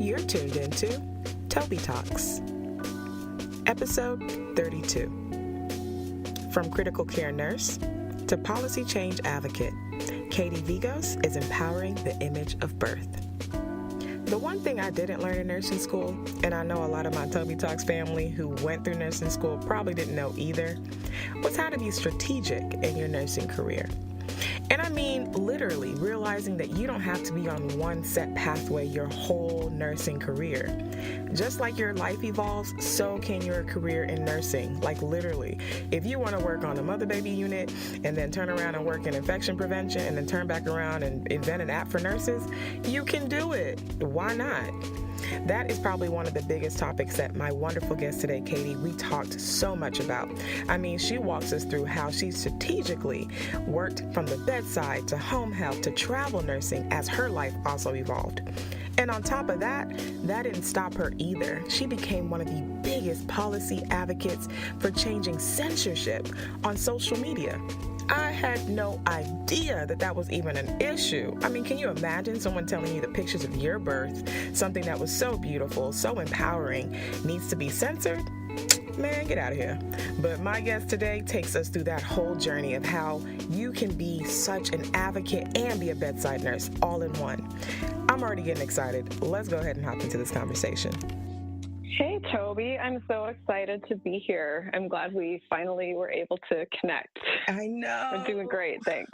You're tuned into Toby Talks, episode 32. From critical care nurse to policy change advocate, Katie Vigos is empowering the image of birth. The one thing I didn't learn in nursing school, and I know a lot of my Toby Talks family who went through nursing school probably didn't know either, was how to be strategic in your nursing career. And I mean, literally realizing that you don't have to be on one set pathway your whole nursing career. Just like your life evolves, so can your career in nursing. Like literally, if you want to work on the mother baby unit and then turn around and work in infection prevention and then turn back around and invent an app for nurses, you can do it. Why not? That is probably one of the biggest topics that my wonderful guest today, Katie, we talked so much about. I mean, she walks us through how she strategically worked from the bedside to home health to travel nursing as her life also evolved. And on top of that didn't stop her either. She became one of the biggest policy advocates for changing censorship on social media. I had no idea that was even an issue. I mean, can you imagine someone telling you the pictures of your birth, something that was so beautiful, so empowering, needs to be censored? Man, get out of here. But my guest today takes us through that whole journey of how you can be such an advocate and be a bedside nurse all in one. I'm already getting excited. Let's go ahead and hop into this conversation. Hey, Toby. I'm so excited to be here. I'm glad we finally were able to connect. I know. I'm doing great. Thanks.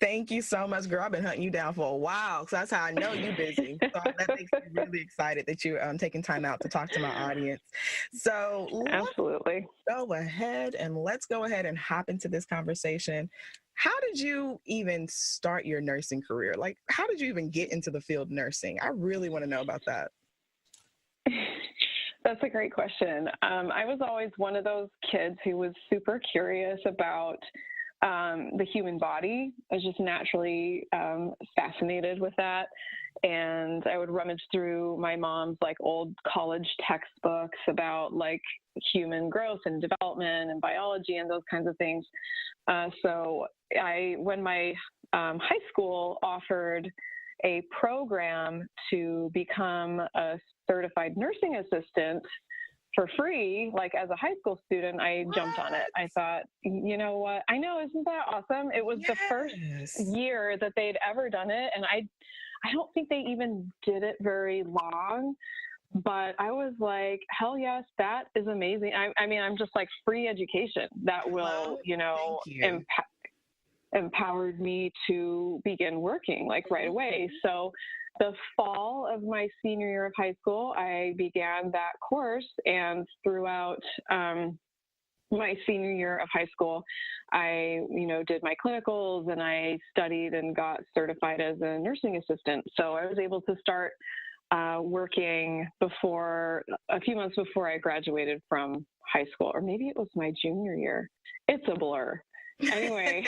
Thank you so much, girl. I've been hunting you down for a while, so that's how I know you're busy. So that makes me really excited that you're taking time out to talk to my audience. So absolutely, go ahead and hop into this conversation. How did you even start your nursing career? Like, how did you even get into the field of nursing? I really want to know about that. That's a great question. I was always one of those kids who was super curious about the human body. I was just naturally fascinated with that. And I would rummage through my mom's old college textbooks about human growth and development and biology and those kinds of things. So when my high school offered a program to become a certified nursing assistant for free, as a high school student, I jumped on it. I thought, you know what? I know, isn't that awesome? It was the first year that they'd ever done it. And I don't think they even did it very long, but I was like, hell yes, that is amazing. I mean, I'm just free education that will, empowered me to begin working right away. So the fall of my senior year of high school, I began that course, and throughout my senior year of high school, I, did my clinicals and I studied and got certified as a nursing assistant. So I was able to start working a few months before I graduated from high school, or maybe it was my junior year. It's a blur. Anyway.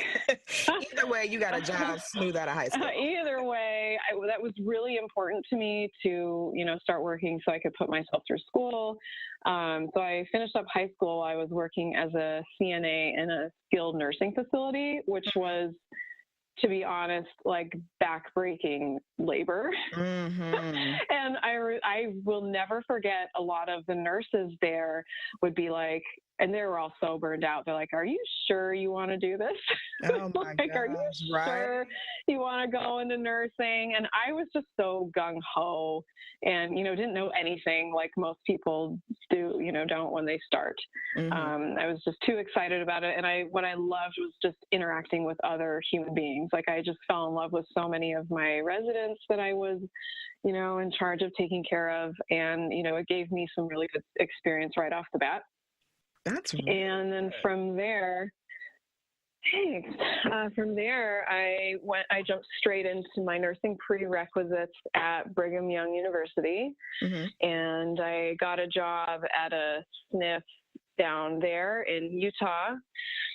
Either way, you got a job smooth out of high school. Either way, that was really important to me to, start working so I could put myself through school. So I finished up high school. I was working as a CNA in a skilled nursing facility, which was, to be honest, backbreaking labor. Mm-hmm. And I will never forget, a lot of the nurses there would be and they were all so burned out. They're like, are you sure you want to do this? Oh my gosh, are you sure you want to go into nursing? And I was just so gung-ho and, didn't know anything like most people do, don't when they start. Mm-hmm. I was just too excited about it. And what I loved was just interacting with other human beings. I just fell in love with so many of my residents that I was, in charge of taking care of. And, it gave me some really good experience right off the bat. That's really and then good. From there, I jumped straight into my nursing prerequisites at Brigham Young University, mm-hmm. and I got a job at a SNF down there in Utah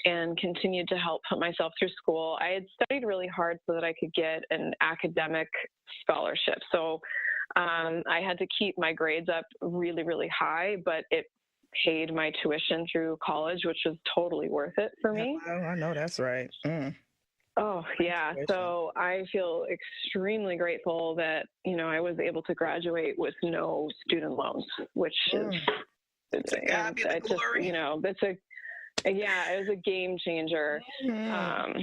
and continued to help put myself through school. I had studied really hard so that I could get an academic scholarship. So I had to keep my grades up really, really high, but it paid my tuition through college, which was totally worth it for me. Oh, I know that's right. Mm. Oh, yeah. So I feel extremely grateful that, I was able to graduate with no student loans, which is, God be the glory. it was a game changer. Mm-hmm.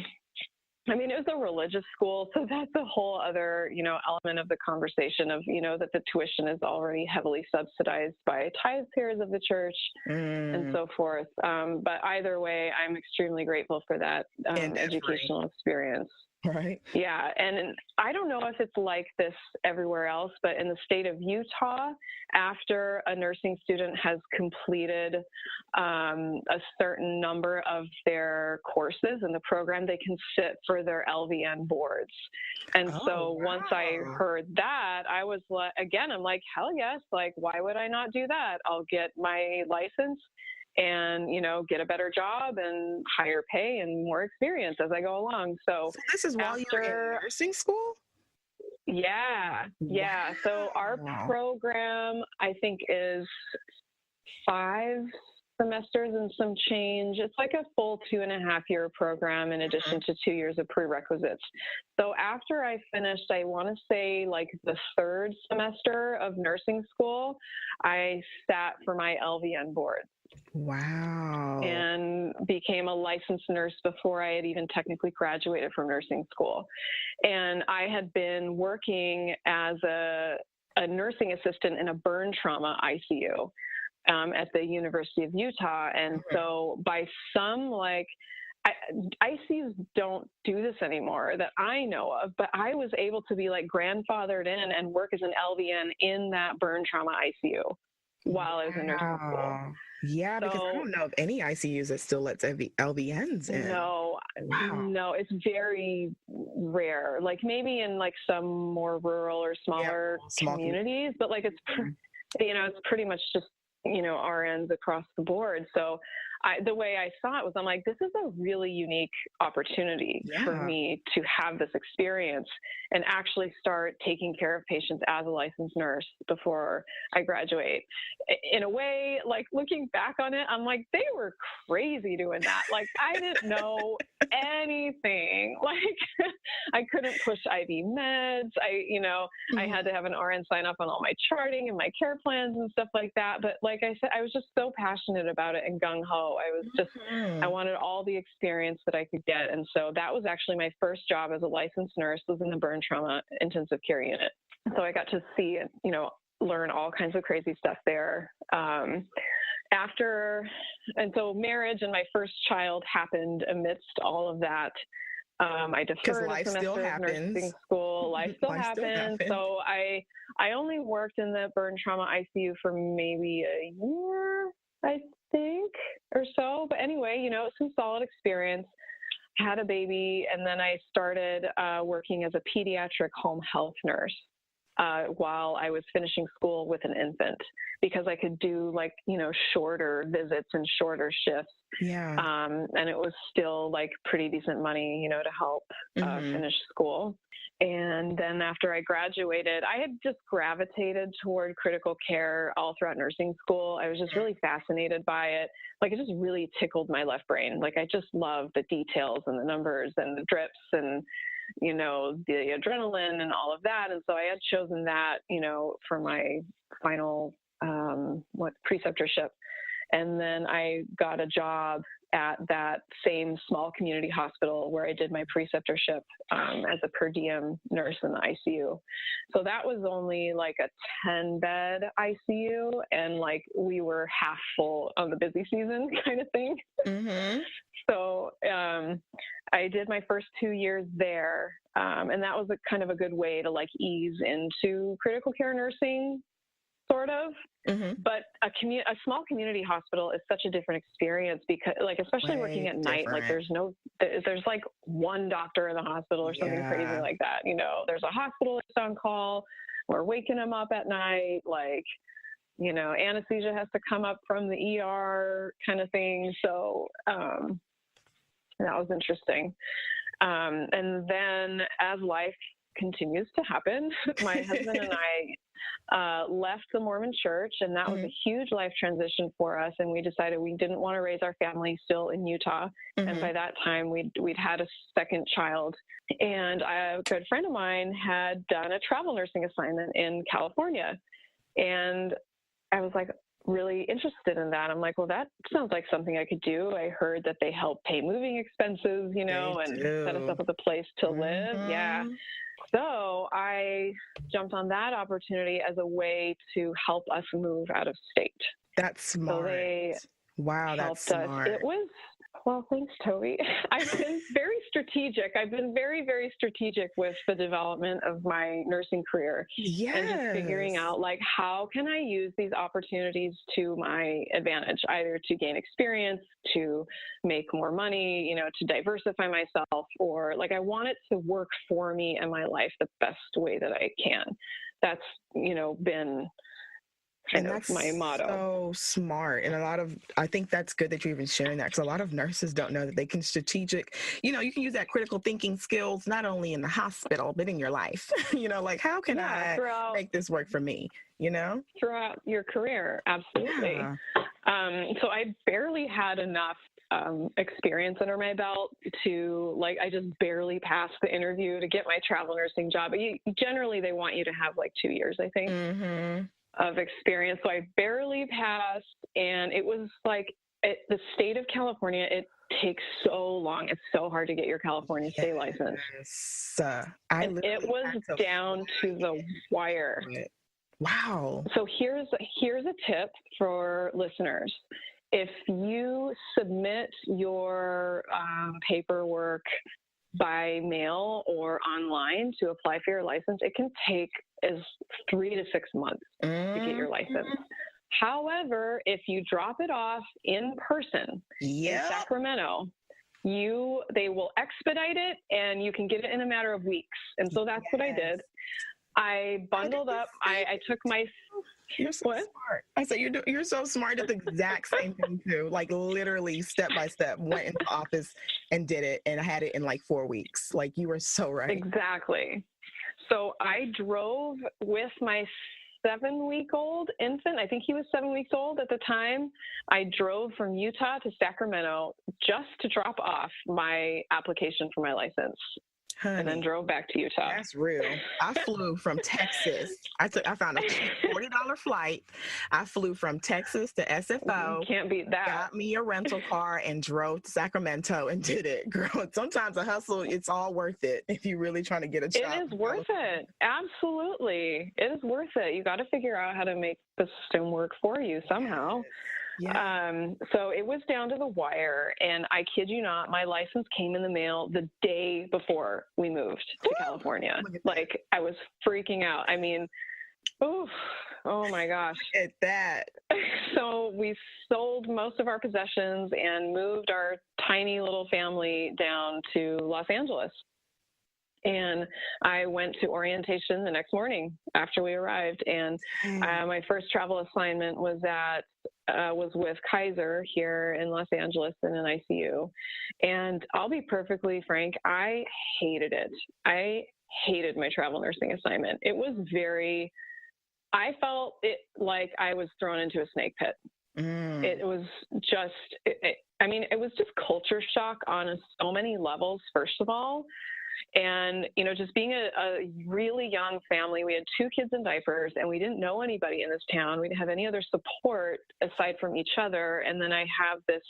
It was a religious school, so that's a whole other, element of the conversation of, that the tuition is already heavily subsidized by tithepayers of the church and so forth. But either way, I'm extremely grateful for that educational experience. Right. Yeah. And I don't know if it's like this everywhere else, but in the state of Utah, after a nursing student has completed a certain number of their courses in the program, they can sit for their LVN boards. And once I heard that, I was like, again, I'm like, hell yes. Like, why would I not do that? I'll get my license and, get a better job and higher pay and more experience as I go along. So this is while you're in nursing school? Yeah. Yeah. Wow. So our program, I think, is 5 semesters and some change. It's like a full 2.5-year program in addition to 2 years of prerequisites. So after I finished, I want to say like the 3rd semester of nursing school, I sat for my LVN board. Wow. And became a licensed nurse before I had even technically graduated from nursing school. And I had been working as a nursing assistant in a burn trauma ICU at the University of Utah. And so by some, ICUs don't do this anymore that I know of, but I was able to be like grandfathered in and work as an LVN in that burn trauma ICU while I was in nursing school. Yeah, because I don't know of any ICUs that still lets LVNs in. No, it's very rare. Like maybe in like some more rural or smaller communities, but like it's pretty much just RNs across the board. So the way I saw it was, I'm like, this is a really unique opportunity for me to have this experience and actually start taking care of patients as a licensed nurse before I graduate. In a way, like looking back on it, I'm like, they were crazy doing that. Like I didn't know anything. Like I couldn't push IV meds. I had to have an RN sign up on all my charting and my care plans and stuff like that. But like I said, I was just so passionate about it and gung-ho. I was just, I wanted all the experience that I could get. And so that was actually my first job as a licensed nurse, was in the burn trauma intensive care unit. So I got to see, learn all kinds of crazy stuff there. And so marriage and my first child happened amidst all of that. I deferred a semester of nursing school. Life still happened. So I only worked in the burn trauma ICU for maybe a year, I think, or so. But anyway, some solid experience. Had a baby, and then I started working as a pediatric home health nurse while I was finishing school with an infant, because I could do shorter visits and shorter shifts. Yeah. And it was still like pretty decent money, to help finish school. And then after I graduated, I had just gravitated toward critical care all throughout nursing school. I was just really fascinated by it. Like it just really tickled my left brain. Like I just love the details and the numbers and the drips and the adrenaline and all of that. And so I had chosen that, for my final, preceptorship. And then I got a job at that same small community hospital where I did my preceptorship as a per diem nurse in the ICU. So that was only like a 10-bed ICU, and like we were half full on the busy season kind of thing. Mm-hmm. So I did my first 2 years there, and that was kind of a good way to like ease into critical care nursing, sort of. Mm-hmm. But a small community hospital is such a different experience, because like, especially working at night, like there's like one doctor in the hospital or something crazy like that. There's a hospitalist on call. We're waking them up at night. Like, anesthesia has to come up from the ER kind of thing. So that was interesting. And then as life continues to happen. My husband and I left the Mormon church, and that was a huge life transition for us. And we decided we didn't want to raise our family still in Utah. And by that time, we'd had a second child. And a good friend of mine had done a travel nursing assignment in California. And I was like, really interested in that. I'm like, well, that sounds like something I could do. I heard that they help pay moving expenses, you know, and set us up with a place to live. Yeah. So I jumped on that opportunity as a way to help us move out of state. That's smart. So they wow, that's smart. It was, well, thanks, Toby. I've been very strategic. I've been very, very strategic with the development of my nursing career. Yes. And just figuring out, like, how can I use these opportunities to my advantage, either to gain experience, to make more money, you know, to diversify myself, or like I want it to work for me and my life the best way that I can. That's, you know, been kind of my motto. So smart. And I think that's good that you're even sharing that, because a lot of nurses don't know that they can you can use that critical thinking skills, not only in the hospital, but in your life, you know, like how can I make this work for me, you know? Throughout your career. Absolutely. Yeah. So I barely had enough experience under my belt to, like, I just barely passed the interview to get my travel nursing job. Generally, they want you to have like 2 years, I think. Of experience. So I barely passed, and it was like the state of California, it takes so long. It's so hard to get your California state license. It was down to the wire. Wow. So here's a tip for listeners. If you submit your paperwork by mail or online to apply for your license, it can take as 3 to 6 months to get your license. However, if you drop it off in person in Sacramento, they will expedite it and you can get it in a matter of weeks. And so that's what I did. I bundled up. I took my. You're so smart. I said you're so smart at the exact same thing too. Like literally step by step, went into the office and did it, and I had it in like 4 weeks. Like you were so right. Exactly. So I drove with my 7-week-old infant. I think he was 7 weeks old at the time. I drove from Utah to Sacramento just to drop off my application for my license. Honey, and then drove back to Utah. That's real. I flew from Texas. I found a cheap $40 flight. I flew from Texas to SFO. You can't beat that. Got me a rental car and drove to Sacramento and did it. Girl, sometimes a hustle, it's all worth it if you're really trying to get a job. It is worth it. Absolutely. It is worth it. You got to figure out how to make the system work for you somehow. Yeah. So it was down to the wire, and I kid you not, my license came in the mail the day before we moved to California. Like, I was freaking out. I mean, oh my gosh. Look at that. So we sold most of our possessions and moved our tiny little family down to Los Angeles. And I went to orientation the next morning after we arrived. And my first travel assignment was with Kaiser here in Los Angeles in an ICU. And I'll be perfectly frank, I hated it. I hated my travel nursing assignment. I felt it like I was thrown into a snake pit. It was just, it was just culture shock on so many levels, first of all. And, you know, just being a really young family, we had 2 kids in diapers, and we didn't know anybody in this town. We didn't have any other support aside from each other. And then I have this,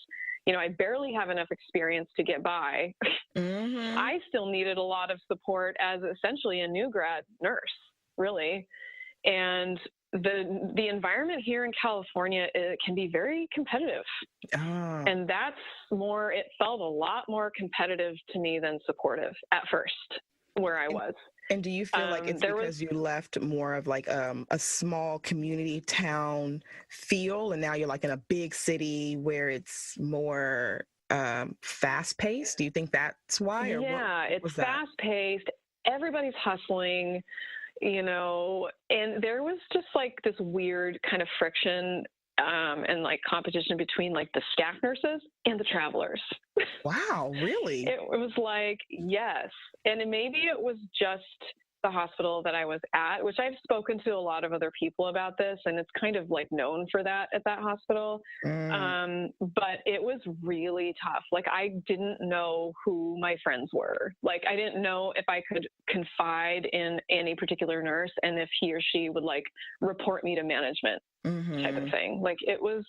you know, I barely have enough experience to get by. I still needed a lot of support as essentially a new grad nurse, really. And the environment here in California, it can be very competitive. And it felt a lot more competitive to me than supportive at first, where I was. And do you feel like it's because you left more of like a small community town feel, and now you're like in a big city where it's more fast-paced? Do you think that's why? Or it's fast-paced. Everybody's hustling. You know, and there was just like this weird kind of friction and like competition between like the staff nurses and the travelers. Wow, really? It was like, yes. And maybe it was just the hospital that I was at, which I've spoken to a lot of other people about this, and it's kind of like known for that at that hospital. But it was really tough. Like, I didn't know who my friends were. Like, I didn't know if I could confide in any particular nurse and if he or she would like report me to management. Type of thing. Like, it was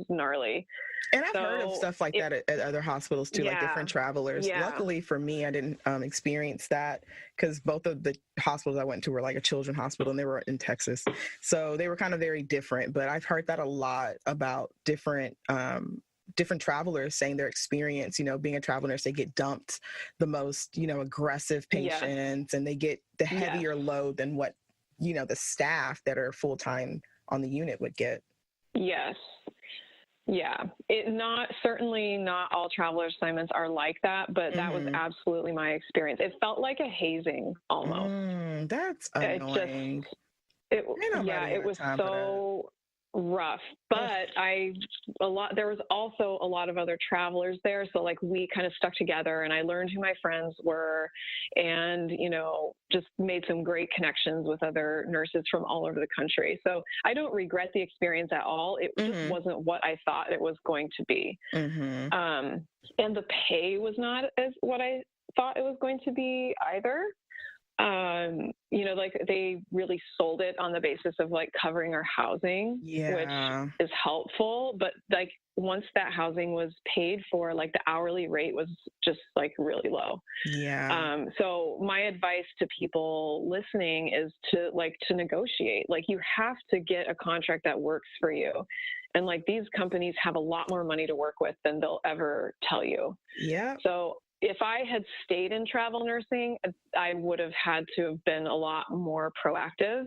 gnarly. And I've heard of stuff like that at other hospitals too, like different travelers. Yeah. Luckily for me, I didn't experience that because both of the hospitals I went to were like a children's hospital, and they were in Texas. So they were kind of very different. But I've heard that a lot about different travelers saying their experience, being a travel nurse. They get dumped the most, aggressive patients, and they get the heavier load than what, the staff that are full-time on the unit would get. Yes. Yeah. Certainly not all traveler assignments are like that, but that was absolutely my experience. It felt like a hazing almost. That's annoying. It was so rough, but there was also a lot of other travelers there. So like, we kind of stuck together, and I learned who my friends were, and, just made some great connections with other nurses from all over the country. So I don't regret the experience at all. It just wasn't what I thought it was going to be. And the pay was not as what I thought it was going to be either. Like, they really sold it on the basis of like covering our housing, which is helpful. But like, once that housing was paid for, like the hourly rate was just like really low. So my advice to people listening is to negotiate. Like, you have to get a contract that works for you. And like, these companies have a lot more money to work with than they'll ever tell you. So if I had stayed in travel nursing, I would have had to have been a lot more proactive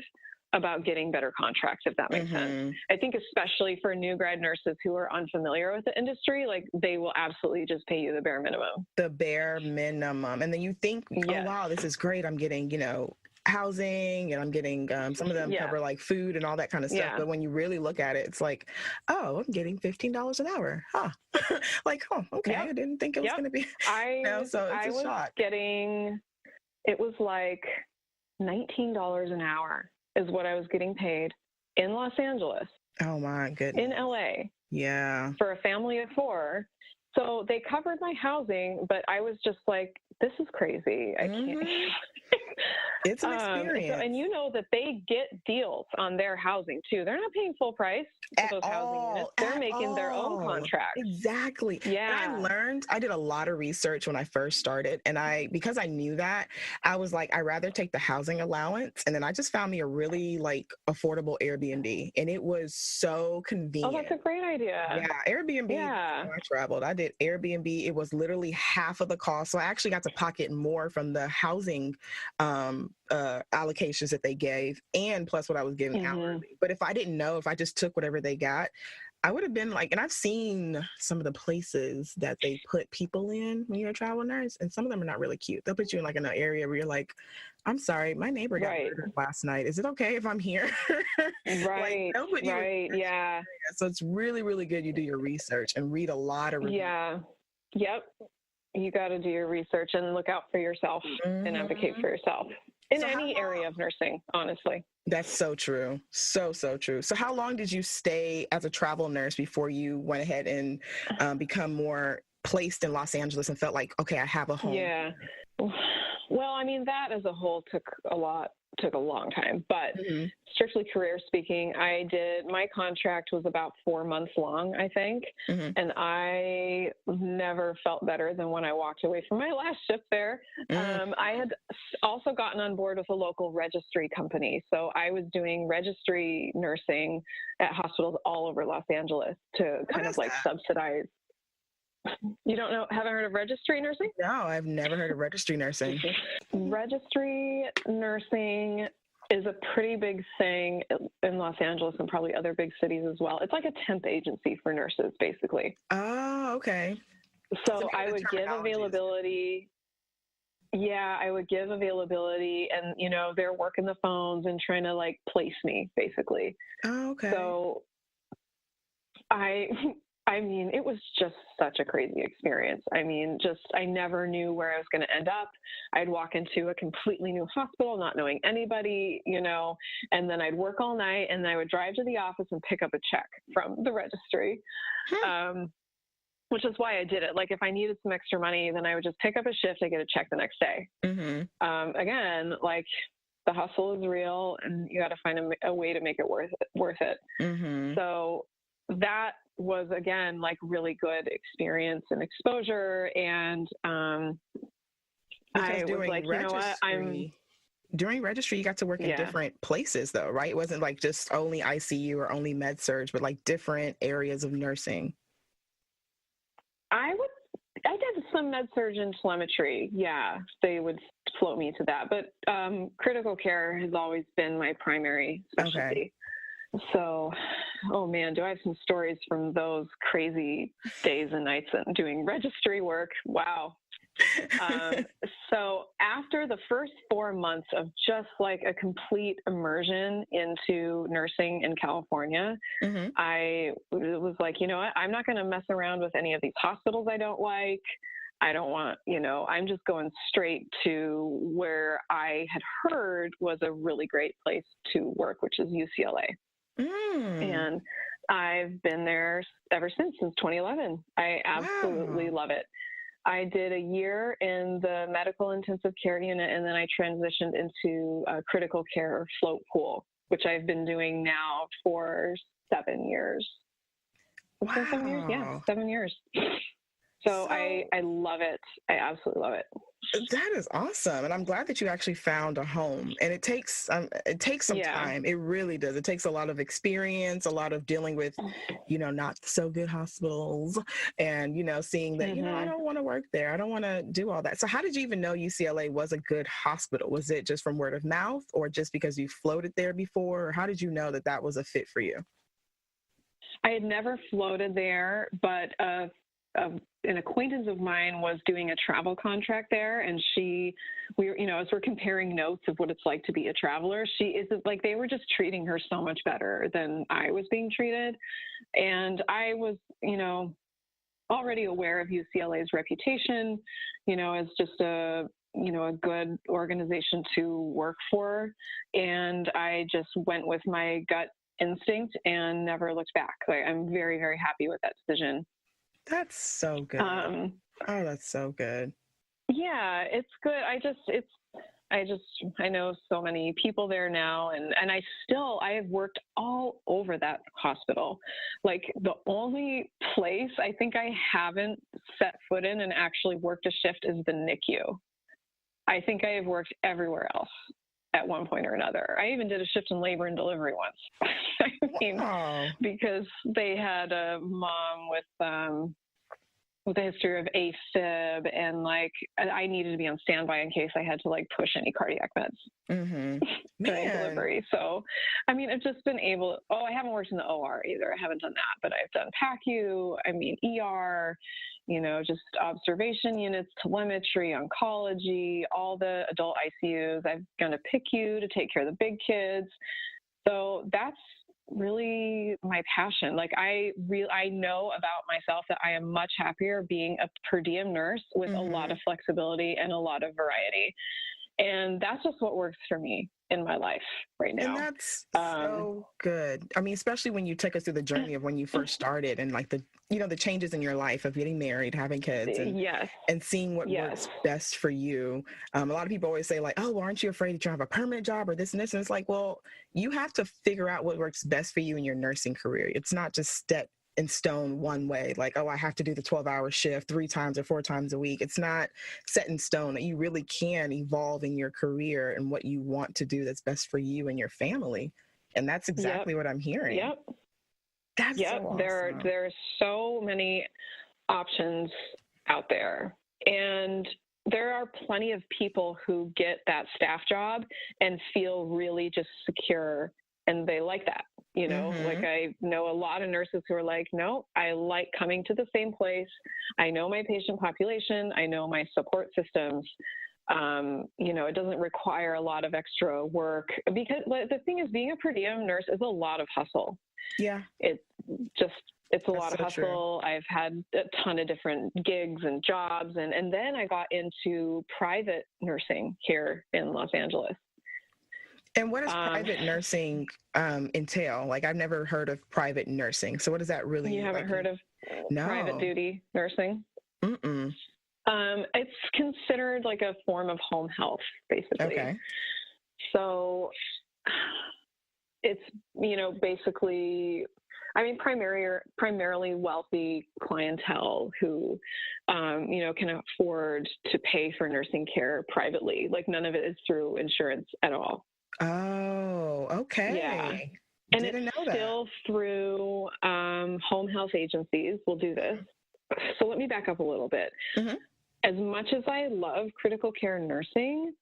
about getting better contracts, if that makes sense. I think especially for new grad nurses who are unfamiliar with the industry, like, they will absolutely just pay you the bare minimum. The bare minimum. And then you think, oh, wow, this is great. I'm getting, housing, and I'm getting some of them cover like food and all that kind of stuff. But when you really look at it, it's like, oh, I'm getting $15 an hour. Like, okay. I didn't think it was going to be. So it's a shock. It was like $19 an hour is what I was getting paid in Los Angeles. Oh my goodness. In LA. Yeah. For a family of 4. So they covered my housing, but I was just like, this is crazy. I can't. It's an experience. And that they get deals on their housing too. They're not paying full price for those housing units. They're making their own contracts. Exactly. Yeah. And I did a lot of research when I first started, and because I knew that, I was like, I'd rather take the housing allowance. And then I just found me a really like affordable Airbnb, and it was so convenient. Oh, that's a great idea. Yeah. Airbnb. Yeah. When I traveled, I did Airbnb. It was literally half of the cost. So I actually got to pocket more from the housing allocations that they gave, and plus what I was giving hourly. But if I didn't know, if I just took whatever they got, I would have been like, and I've seen some of the places that they put people in when you're a travel nurse, and some of them are not really cute. They'll put you in like in an area where you're like, I'm sorry, my neighbor got murdered last night. Is it okay if I'm here? Right. Yeah. So it's really, really good you do your research and read a lot of reviews. Yeah. Yep. You got to do your research and look out for yourself and advocate for yourself in any area of nursing, honestly. That's so true. So true. So how long did you stay as a travel nurse before you went ahead and become more placed in Los Angeles and felt like, okay, I have a home? Yeah. Well, I mean, that as a whole took a long time, but strictly career speaking, my contract was about 4 months long, I think. And I never felt better than when I walked away from my last shift there. I had also gotten on board with a local registry company. So I was doing registry nursing at hospitals all over Los Angeles to kind of like subsidize. You don't know, haven't heard of registry nursing? No, I've never heard of registry nursing. Registry nursing is a pretty big thing in Los Angeles and probably other big cities as well. It's like a temp agency for nurses, basically. Oh, okay. So I would give availability. Yeah, I would give availability, and, they're working the phones and trying to like place me, basically. Oh, okay. So I mean, it was just such a crazy experience. I mean, I never knew where I was going to end up. I'd walk into a completely new hospital, not knowing anybody, and then I'd work all night, and then I would drive to the office and pick up a check from the registry, which is why I did it. Like, if I needed some extra money, then I would just pick up a shift, I get a check the next day. Mm-hmm. Again, like, the hustle is real, and you got to find a way to make it worth it. Mm-hmm. So that was, again, like, really good experience and exposure. And I was like, you know what, during registry, you got to work in different places, though, right? It wasn't like just only ICU or only med surg, but like different areas of nursing. I did some med surg and telemetry. Yeah, they would float me to that. But critical care has always been my primary specialty. Okay. So, oh man, do I have some stories from those crazy days and nights and doing registry work? Wow. So after the first 4 months of just like a complete immersion into nursing in California, mm-hmm. I was like, you know what, I'm not going to mess around with any of these hospitals I don't like. I don't want, I'm just going straight to where I had heard was a really great place to work, which is UCLA. And I've been there ever since 2011. I absolutely love it. I did a year in the medical intensive care unit, and then I transitioned into a critical care float pool, which I've been doing now for 7 years. Wow. 7 years? Yeah, 7 years. So I love it. I absolutely love it. That is awesome. And I'm glad that you actually found a home. And it takes some time. It really does. It takes a lot of experience, a lot of dealing with, not so good hospitals and, seeing that, I don't want to work there. I don't want to do all that. So how did you even know UCLA was a good hospital? Was it just from word of mouth or just because you floated there before? Or how did you know that that was a fit for you? I had never floated there, but an acquaintance of mine was doing a travel contract there, and as we're comparing notes of what it's like to be a traveler, she is like, they were just treating her so much better than I was being treated. And I was, already aware of UCLA's reputation, as just a good organization to work for. And I just went with my gut instinct and never looked back. I'm very, very happy with that decision. That's so good. That's so good. Yeah, it's good. I know so many people there now, and I have worked all over that hospital. Like, the only place I think I haven't set foot in and actually worked a shift is the NICU. I think I have worked everywhere else at one point or another. I even did a shift in labor and delivery once. Wow. Because they had a mom with a history of AFib, and like, I needed to be on standby in case I had to like push any cardiac meds during delivery. So, I've just been I haven't worked in the OR either. I haven't done that, but I've done PACU, ER, just observation units, telemetry, oncology, all the adult ICUs. I've gone to PICU to take care of the big kids. So that's really my passion. Like, I know about myself that I am much happier being a per diem nurse with a lot of flexibility and a lot of variety. And that's just what works for me in my life right now. And that's so good. Especially when you take us through the journey of when you first started and like the changes in your life of getting married, having kids, and seeing what works best for you. A lot of people always say like, oh, well, aren't you afraid that you have a permanent job or this and this? And it's like, well, you have to figure out what works best for you in your nursing career. It's not just set in stone one way, like, oh, I have to do the 12-hour shift 3 times or 4 times a week. It's not set in stone. That you really can evolve in your career and what you want to do that's best for you and your family. And that's exactly what I'm hearing. That's so awesome. There are so many options out there. And there are plenty of people who get that staff job and feel really just secure, and they like that. Like, I know a lot of nurses who are like, no, I like coming to the same place. I know my patient population. I know my support systems. It doesn't require a lot of extra work, because the thing is, being a per diem nurse is a lot of hustle. Yeah. It's just It's a That's lot of so true. hustle. I've had a ton of different gigs and jobs. And then I got into private nursing here in Los Angeles. And what does Um, private nursing entail? Like, I've never heard of private nursing. So what does that you really haven't like? heard of private No. duty nursing? Mm-mm. It's considered like a form of home health, basically. Okay. So it's, basically, I mean, primarily wealthy clientele who, can afford to pay for nursing care privately. Like none of it is through insurance at all. Oh, Yeah. okay. And it's Didn't know that. still through home health agencies will do this. So let me back up a little bit. Mm-hmm. As much as I love critical care nursing,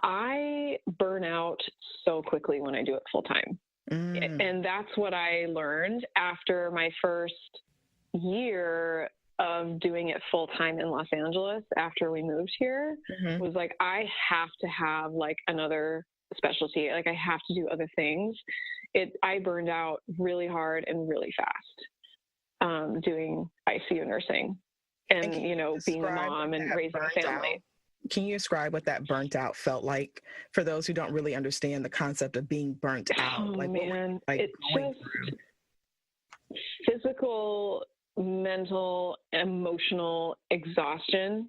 I burn out so quickly when I do it full time. Mm. And that's what I learned after my first year of doing it full time in Los Angeles after we moved here. Mm-hmm. Was like, I have to have like another specialty. Like I have to do other things. I burned out really hard and really fast doing ICU nursing And and, can you being a describe what mom and that raising a burnt out? family. Can you describe what that burnt out felt like for those who don't really understand the concept of being burnt Oh out? Like, what were you man, like it's going just through? physical, mental, emotional exhaustion.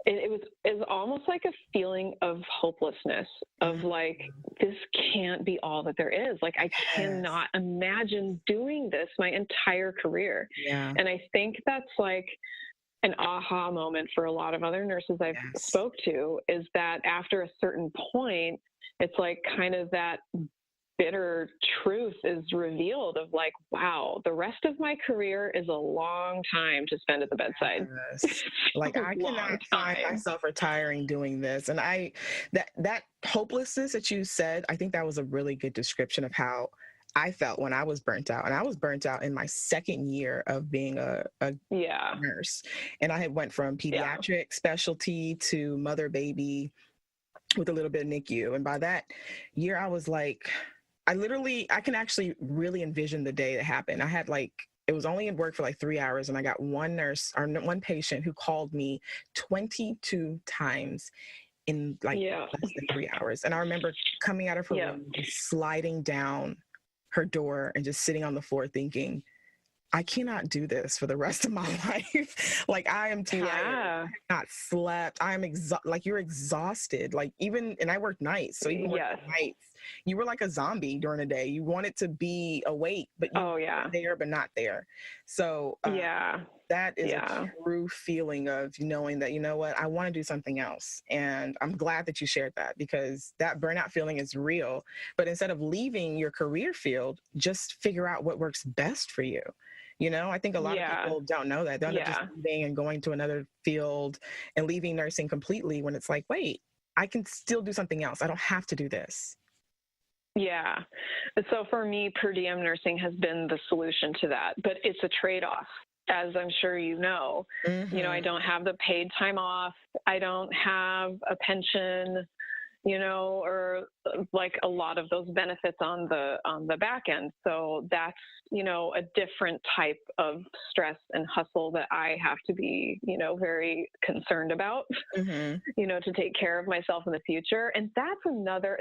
It was almost like a feeling of hopelessness, of like, this can't be all that there is. Like, I Yes. cannot imagine doing this my entire career. Yeah. And I think that's like an aha moment for a lot of other nurses I've Yes. spoke to, is that after a certain point, it's like kind of that bitter truth is revealed of like, wow, the rest of my career is a long time to spend at the bedside. Yes. Like, A I long cannot find time. myself retiring doing this. And that hopelessness that you said, I think that was a really good description of how I felt when I was burnt out. And I was burnt out in my second year of being a Yeah. nurse. And I had went from Yeah. pediatric specialty to mother baby with a little bit of NICU. And by that year, I was like, I can actually really envision the day that happened. I had like, it was only in work for like 3 hours, and I got one patient who called me 22 times in like Yeah. less than 3 hours. And I remember coming out of her Yeah. room, just sliding down her door and just sitting on the floor thinking, I cannot do this for the rest of my life. Like, I am tired. I Yeah. have not slept. I'm like, you're exhausted. Like, and I worked nights. So even Yes. working nights, you were like a zombie during the day. You wanted to be awake, but you Oh yeah. were there, but not there. So Yeah. that is a Yeah. true feeling of knowing that, you know what, I want to do something else. And I'm glad that you shared that, because that burnout feeling is real. But instead of leaving your career field, just figure out what works best for you. I think a lot of Yeah. people don't know that. They end up just Yeah. leaving and going to another field and leaving nursing completely, when it's like, wait, I can still do something else. I don't have to do this. Yeah. So for me, per diem nursing has been the solution to that, but it's a trade-off, as I'm sure you know. I don't have the paid time off. I don't have a pension, or like a lot of those benefits on the back end. So that's, a different type of stress and hustle that I have to be, very concerned about, Mm-hmm. to take care of myself in the future. And that's another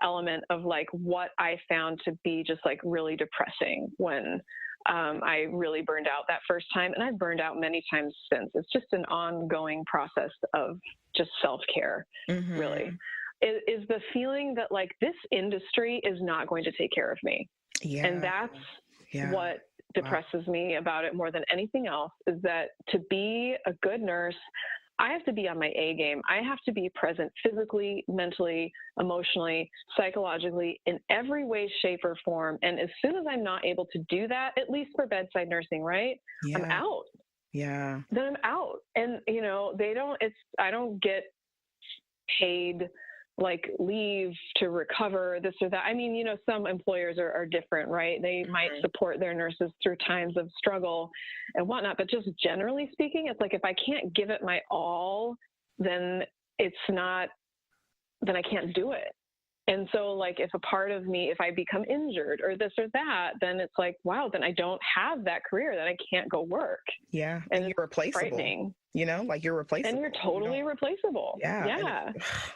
element of like what I found to be just like really depressing when I really burned out that first time. And I've burned out many times since. It's just an ongoing process of just self-care, Mm-hmm. really. It is the feeling that like this industry is not going to take care of me. Yeah. And that's what depresses me about it more than anything else, is that to be a good nurse, I have to be on my A game. I have to be present physically, mentally, emotionally, psychologically, in every way, shape, or form. And as soon as I'm not able to do that, at least for bedside nursing, right? Yeah. I'm out. Yeah. Then I'm out. And, I don't get paid like leave to recover, this or that. I mean, some employers are different, right? They might support their nurses through times of struggle and whatnot. But just generally speaking, it's like, if I can't give it my all, then I can't do it. And so, like, if a part of me, if I become injured or this or that, then it's like, wow, then I don't have that career, then I can't go work. Yeah. And And it's you're replaceable, frightening. like you're replaceable. And you're totally replaceable. Yeah. Yeah.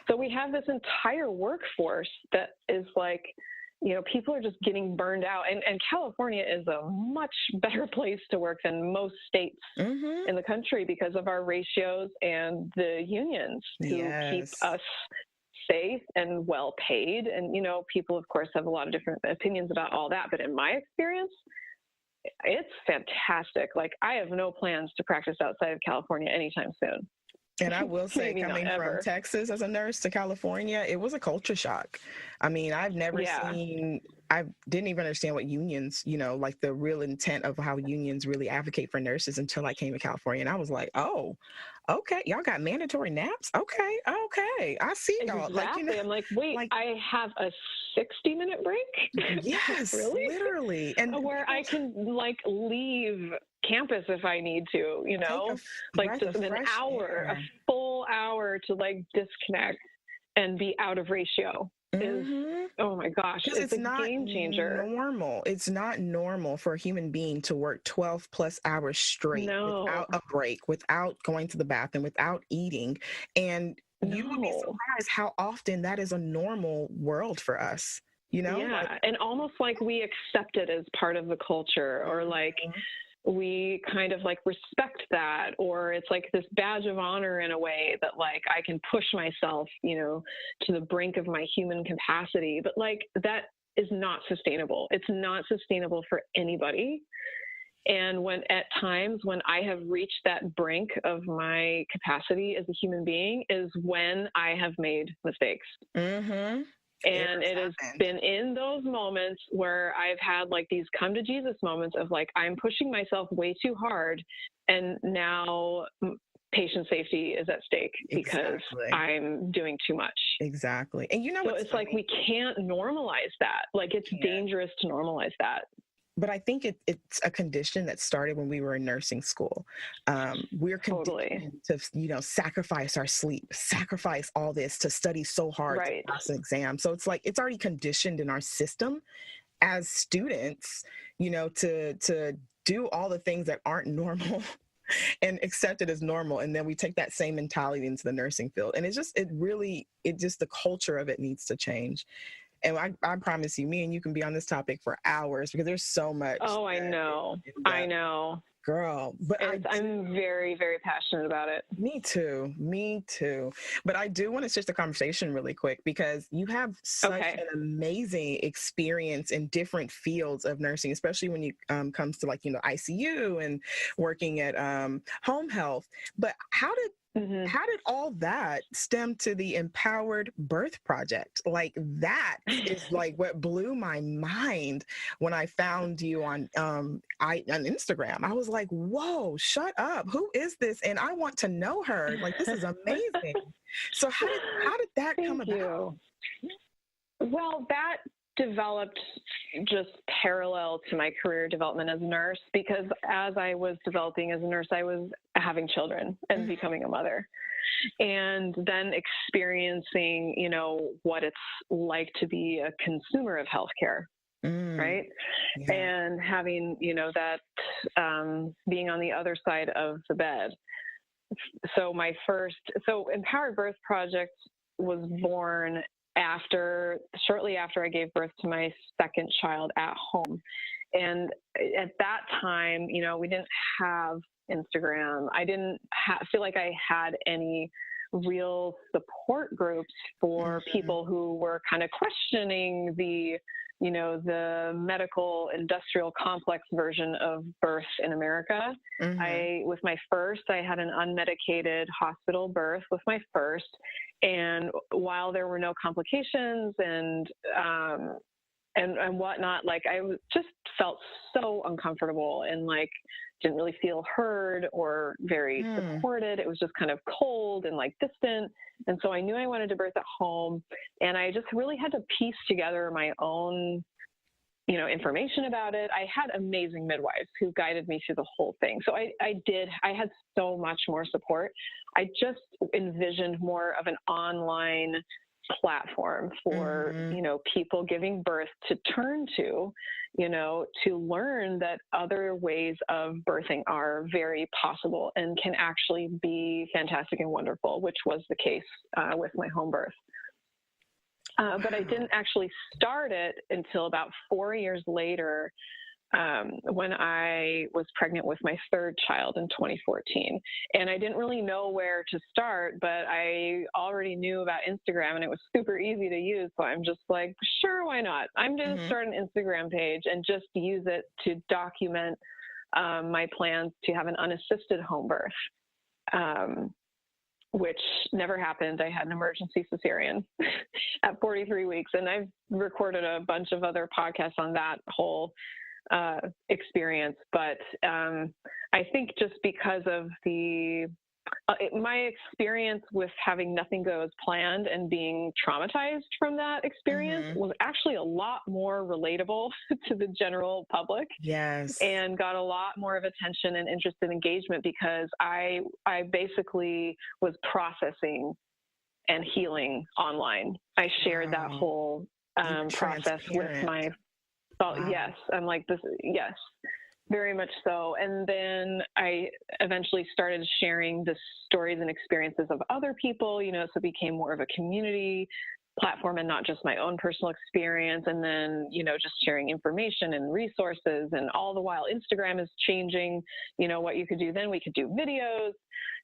So we have this entire workforce that is like, people are just getting burned out. And California is a much better place to work than most states in the country because of our ratios and the unions who keep us safe and well paid. And, people, of course, have a lot of different opinions about all that. But in my experience, it's fantastic. Like, I have no plans to practice outside of California anytime soon. And I will say, coming from Texas as a nurse to California, it was a culture shock. I mean, I've never seen, I didn't even understand what unions, like the real intent of how unions really advocate for nurses until I came to California. And I was like, oh, okay, y'all got mandatory naps? Okay, I see y'all. Exactly. I'm like, wait, I have a 60-minute break? Yes, really? Literally. And where I can, like, leave campus if I need to, like just an hour, a full hour to, like, disconnect and be out of ratio. Oh my gosh, it's a game changer. Normal. It's not normal for a human being to work 12 plus hours straight without a break, without going to the bathroom, without eating. And you would be surprised how often that is a normal world for us. Yeah, and almost like we accept it as part of the culture, or like we kind of like respect that, or it's like this badge of honor in a way that, like, I can push myself, to the brink of my human capacity. But, like, that is not sustainable. It's not sustainable for anybody. And at times when I have reached that brink of my capacity as a human being is when I have made mistakes. And it has been in those moments where I've had, like, these come to Jesus moments of, like, I'm pushing myself way too hard, and now patient safety is at stake because I'm doing too much. Exactly. And so it's funny? Like, we can't normalize that. Like, it's dangerous to normalize that. But I think it's a condition that started when we were in nursing school. We're conditioned to, sacrifice our sleep, sacrifice all this to study so hard to pass an exam. So it's like, it's already conditioned in our system as students, to do all the things that aren't normal and accept it as normal. And then we take that same mentality into the nursing field. And the culture of it needs to change. And I promise you, me and you can be on this topic for hours because there's so much. Oh, I know. I know. Girl. But I'm very, very passionate about it. Me too. But I do want to switch the conversation really quick because you have such an amazing experience in different fields of nursing, especially when it comes to, like, ICU and working at home health. But how did all that stem to the Empowered Birth Project? Like, that is like what blew my mind when I found you on Instagram. I was like, whoa, shut up. Who is this? And I want to know her. Like, this is amazing. So how did that come about? Well, that developed just parallel to my career development as a nurse, because as I was developing as a nurse, I was having children and becoming a mother, and then experiencing, what it's like to be a consumer of healthcare. Right. Yeah. And having, that being on the other side of the bed. So Empowered Birth Project was born shortly after I gave birth to my second child at home. And at that time, we didn't have Instagram. I didn't feel like I had any real support groups for people who were kind of questioning the medical industrial complex version of birth in America. With my first, I had an unmedicated hospital birth with my first. And while there were no complications and whatnot, like, I just felt so uncomfortable and, like, didn't really feel heard or very supported. It was just kind of cold and, like, distant. And so I knew I wanted to birth at home, and I just really had to piece together my own, information about it. I had amazing midwives who guided me through the whole thing. So I had so much more support. I just envisioned more of an online platform for, people giving birth to turn to, to learn that other ways of birthing are very possible and can actually be fantastic and wonderful, which was the case with my home birth. But I didn't actually start it until about 4 years later, when I was pregnant with my third child in 2014. And I didn't really know where to start, but I already knew about Instagram and it was super easy to use. So I'm just like, sure, why not? I'm going to start an Instagram page and just use it to document my plans to have an unassisted home birth. Which never happened. I had an emergency cesarean at 43 weeks, and I've recorded a bunch of other podcasts on that whole experience. But I think just because of my experience with having nothing go as planned and being traumatized from that experience was actually a lot more relatable to the general public. Yes. And got a lot more of attention and interest and engagement because I basically was processing and healing online. I shared that whole process with my thought. Wow. Yes. I'm like, yes. Very much so. And then I eventually started sharing the stories and experiences of other people, so it became more of a community platform and not just my own personal experience. And then, just sharing information and resources, and all the while Instagram is changing, what you could do. Then we could do videos,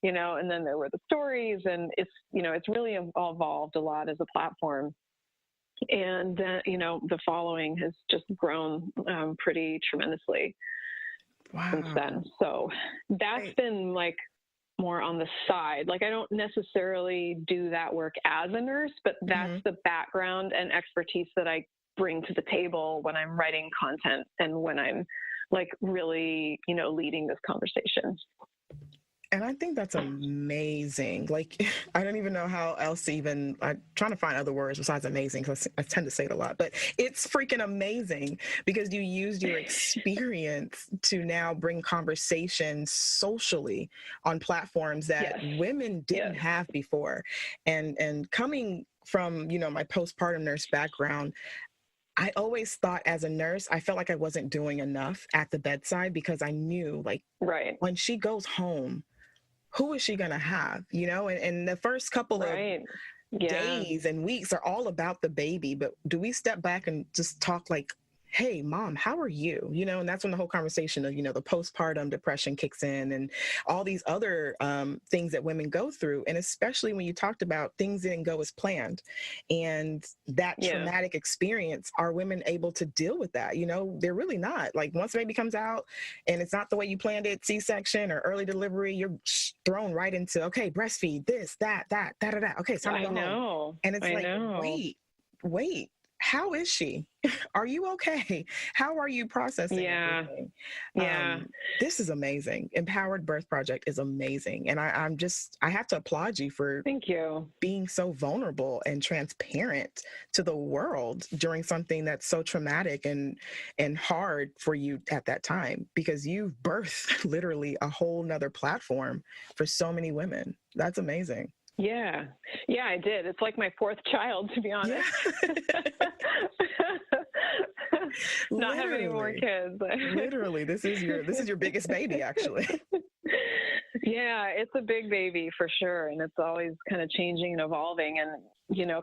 and then there were the stories, and it's really evolved a lot as a platform. And, the following has just grown pretty tremendously. Wow. Since then. So that's been like more on the side. Like I don't necessarily do that work as a nurse, but that's the background and expertise that I bring to the table when I'm writing content and when I'm like really, leading this conversation. And I think that's amazing. Like, I don't even know how else to even, I'm trying to find other words besides amazing, because I tend to say it a lot, but it's freaking amazing because you used your experience to now bring conversations socially on platforms that women didn't have before. And coming from, my postpartum nurse background, I always thought as a nurse, I felt like I wasn't doing enough at the bedside because I knew like when she goes home, who is she going to have, and the first couple of days and weeks are all about the baby. But do we step back and just talk like, hey, mom, how are you? And that's when the whole conversation of, the postpartum depression kicks in and all these other things that women go through. And especially when you talked about things didn't go as planned and that traumatic experience, are women able to deal with that? They're really not. Like once baby comes out and it's not the way you planned it, C-section or early delivery, you're thrown right into, okay, breastfeed, this, that. Okay, it's time to go home. And it's wait. How is she? Are you okay? How are you processing everything? This is amazing. Empowered Birth Project is amazing. And I have to applaud you for being so vulnerable and transparent to the world during something that's so traumatic and hard for you at that time, because you've birthed literally a whole nother platform for so many women. That's amazing. Yeah, I did. It's like my fourth child, to be honest. Not have any more kids. Literally, this is your biggest baby, actually. Yeah, it's a big baby for sure, and it's always kind of changing and evolving. And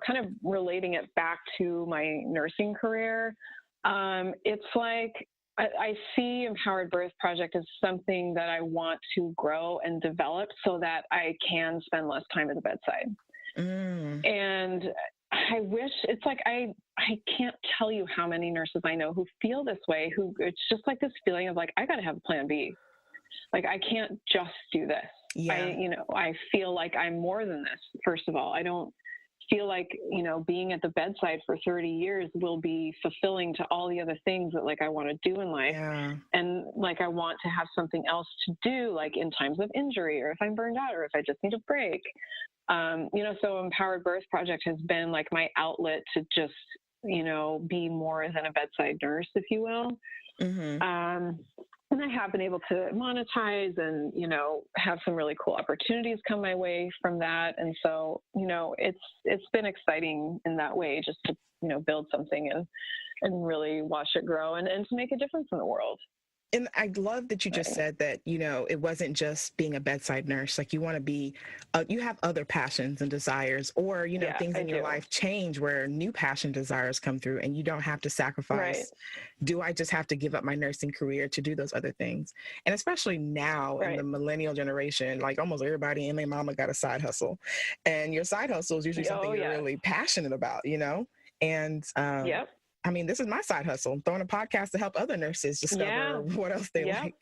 kind of relating it back to my nursing career, it's like I see Empowered Birth Project as something that I want to grow and develop so that I can spend less time at the bedside. And I wish, it's like I can't tell you how many nurses I know who feel this way, who it's just like this feeling of like, I got to have a plan B. Like, I can't just do this. I feel like I'm more than this. First of all, I don't feel like, being at the bedside for 30 years will be fulfilling to all the other things that like I want to do in life. And like, I want to have something else to do, like in times of injury, or if I'm burned out, or if I just need a break. So Empowered Birth Project has been like my outlet to just, be more than a bedside nurse, if you will. and I have been able to monetize and, have some really cool opportunities come my way from that. And so, it's been exciting in that way, just to, build something and really watch it grow and to make a difference in the world. And I love that you just said that, it wasn't just being a bedside nurse. Like, you want to be, you have other passions and desires, or, things in your life change where new passion desires come through, and you don't have to sacrifice. Do I just have to give up my nursing career to do those other things? And especially now in the millennial generation, like almost everybody and their mama got a side hustle, and your side hustle is usually something you're really passionate about, and, I mean, this is my side hustle. I'm throwing a podcast to help other nurses discover what else they like.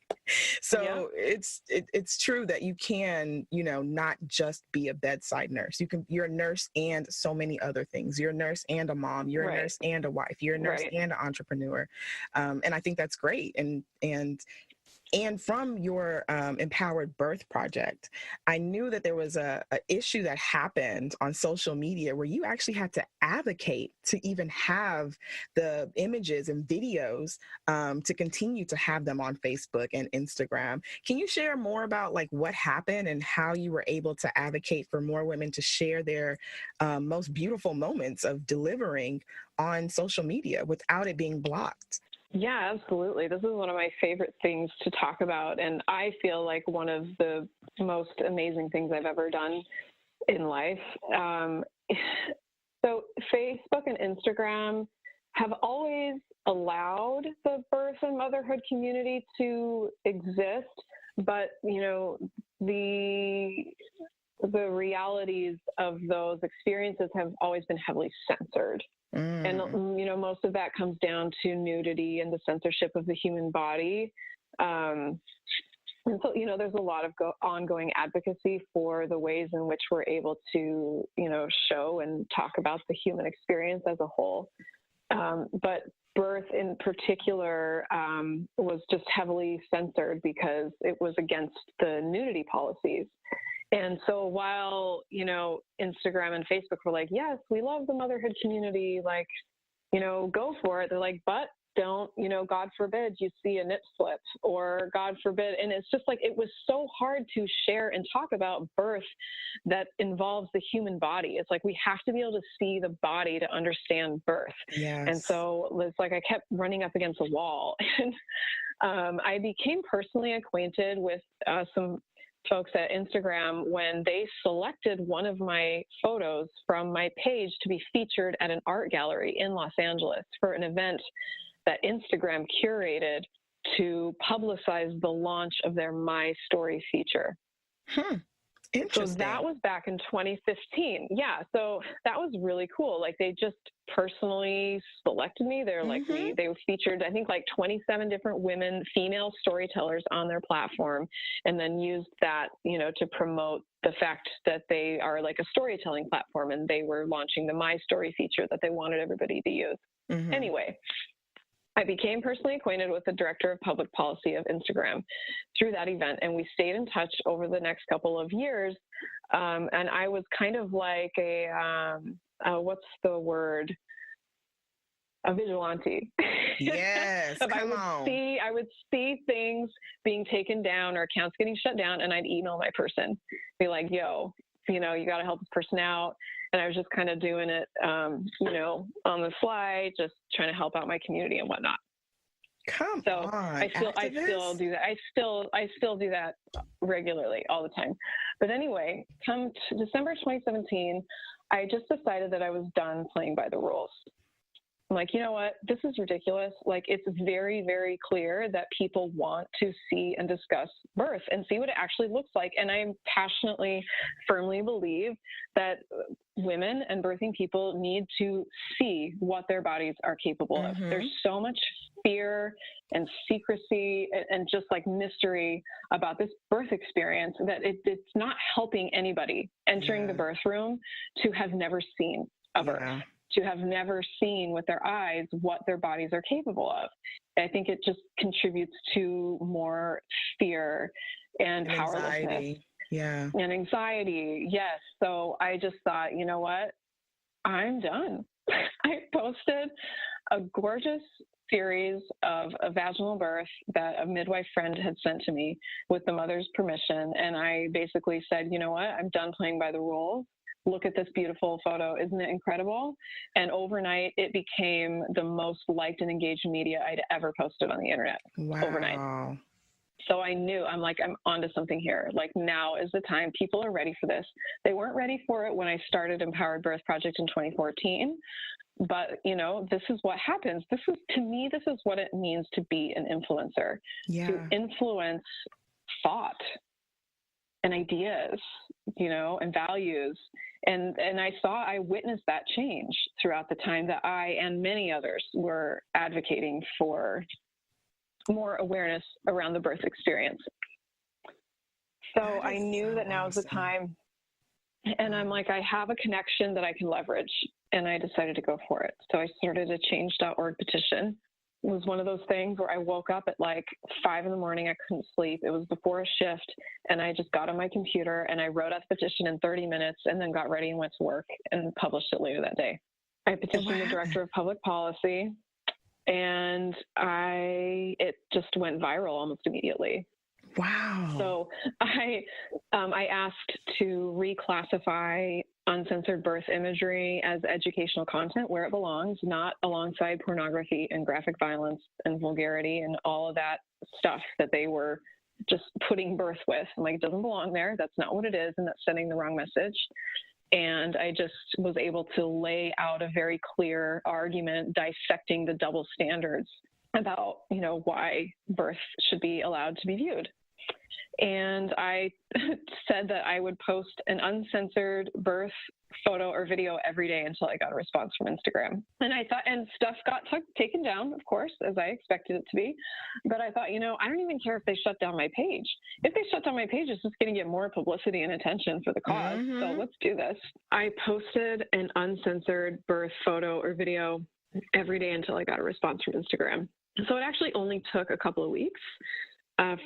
So it's true that you can, not just be a bedside nurse. You're a nurse and so many other things. You're a nurse and a mom. You're a nurse and a wife. You're a nurse and an entrepreneur. And I think that's great. And from your Empowered Birth Project, I knew that there was a issue that happened on social media where you actually had to advocate to even have the images and videos to continue to have them on Facebook and Instagram. Can you share more about like what happened and how you were able to advocate for more women to share their most beautiful moments of delivering on social media without it being blocked? Yeah, absolutely. This is one of my favorite things to talk about. And I feel like one of the most amazing things I've ever done in life. So Facebook and Instagram have always allowed the birth and motherhood community to exist. But, the realities of those experiences have always been heavily censored. And, most of that comes down to nudity and the censorship of the human body. And so, there's a lot of ongoing advocacy for the ways in which we're able to, show and talk about the human experience as a whole. But birth in particular was just heavily censored because it was against the nudity policies. And so while, Instagram and Facebook were like, yes, we love the motherhood community, like, go for it. They're like, but don't, God forbid you see a nip slip, or God forbid. And it's just like, it was so hard to share and talk about birth that involves the human body. It's like, we have to be able to see the body to understand birth. Yes. And so it's like, I kept running up against a wall. And I became personally acquainted with some folks at Instagram when they selected one of my photos from my page to be featured at an art gallery in Los Angeles for an event that Instagram curated to publicize the launch of their My Story feature. Interesting. So that was back in 2015. Yeah. So that was really cool. Like, they just personally selected me. They're like, they featured, I think, like 27 different women, female storytellers on their platform, and then used that, to promote the fact that they are like a storytelling platform, and they were launching the My Story feature that they wanted everybody to use. Anyway, I became personally acquainted with the director of public policy of Instagram through that event, and we stayed in touch over the next couple of years. And I was kind of like what's the word? A vigilante. Yes, I would see things being taken down or accounts getting shut down, and I'd email my person, be like, yo, you got to help this person out. And I was just kind of doing it, on the fly, just trying to help out my community and whatnot. I still do that. I still do that regularly, all the time. But anyway, come December 2017, I just decided that I was done playing by the rules. I'm like, you know what? This is ridiculous. Like, it's very, very clear that people want to see and discuss birth and see what it actually looks like. And I passionately, firmly believe that women and birthing people need to see what their bodies are capable of. There's so much fear and secrecy and just like mystery about this birth experience that it's not helping anybody entering the birth room to have never seen a birth. To have never seen with their eyes what their bodies are capable of. I think it just contributes to more fear and powerlessness. Anxiety. Yeah. And anxiety, yes. So I just thought, you know what? I'm done. I posted a gorgeous series of a vaginal birth that a midwife friend had sent to me with the mother's permission. And I basically said, you know what, I'm done playing by the rules. Look at this beautiful photo. Isn't it incredible? And overnight, it became the most liked and engaged media I'd ever posted on the internet. Wow. Overnight. So I knew, I'm onto something here. Like, now is the time. People are ready for this. They weren't ready for it when I started Empowered Birth Project in 2014. But, this is what happens. To me, this is what it means to be an influencer, to influence thought and ideas, and values. And I witnessed that change throughout the time that I and many others were advocating for more awareness around the birth experience. So I knew that now is the time. And I'm like, I have a connection that I can leverage. And I decided to go for it. So I started a change.org petition. It was one of those things where I woke up at like 5 a.m. I couldn't sleep. It was before a shift. And I just got on my computer and I wrote out the petition in 30 minutes and then got ready and went to work and published it later that day. I petitioned the director of public policy, and it just went viral almost immediately. Wow. So I asked to reclassify uncensored birth imagery as educational content where it belongs, not alongside pornography and graphic violence and vulgarity and all of that stuff that they were just putting birth with. I'm like, it doesn't belong there. That's not what it is, and that's sending the wrong message. And I just was able to lay out a very clear argument dissecting the double standards about, why birth should be allowed to be viewed. And I said that I would post an uncensored birth photo or video every day until I got a response from Instagram. And I thought, and stuff got taken down, of course, as I expected it to be. But I thought, I don't even care if they shut down my page. If they shut down my page, it's just going to get more publicity and attention for the cause. Mm-hmm. So let's do this. I posted an uncensored birth photo or video every day until I got a response from Instagram. So it actually only took a couple of weeks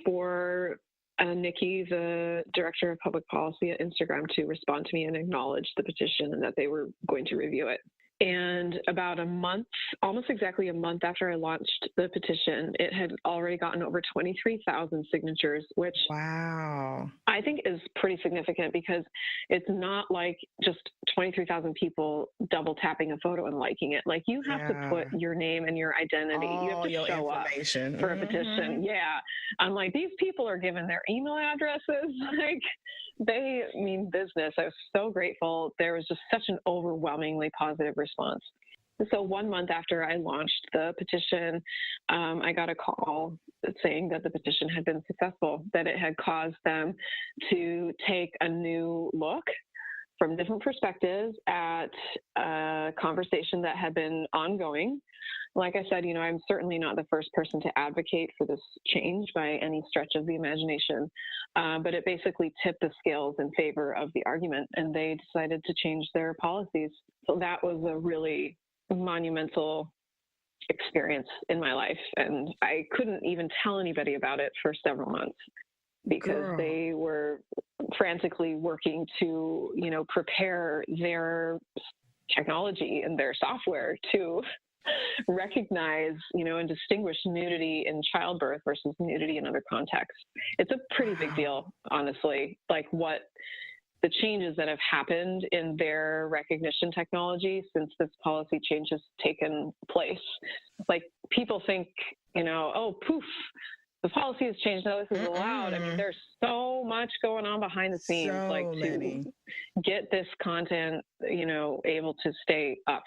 for Nikki, the director of public policy at Instagram, to respond to me and acknowledge the petition and that they were going to review it. And about a month, almost exactly a month after I launched the petition, it had already gotten over 23,000 signatures, which wow, I think is pretty significant, because it's not like just 23,000 people double tapping a photo and liking it. Like, you have to put your name and your identity. You have to show up for a petition. Yeah. I'm like, these people are giving their email addresses. Like, they mean business. I was so grateful. There was just such an overwhelmingly positive response. So 1 month after I launched the petition, I got a call saying that the petition had been successful, that it had caused them to take a new look from different perspectives at a conversation that had been ongoing. Like I said, I'm certainly not the first person to advocate for this change by any stretch of the imagination, but it basically tipped the scales in favor of the argument, and they decided to change their policies. So that was a really monumental experience in my life, and I couldn't even tell anybody about it for several months, because they were frantically working to, prepare their technology and their software to recognize, and distinguish nudity in childbirth versus nudity in other contexts. It's a pretty big deal, honestly, like what the changes that have happened in their recognition technology since this policy change has taken place. Like, people think, oh, poof, the policy has changed, now this is allowed. I mean, there's so much going on behind the scenes, to get this content, able to stay up.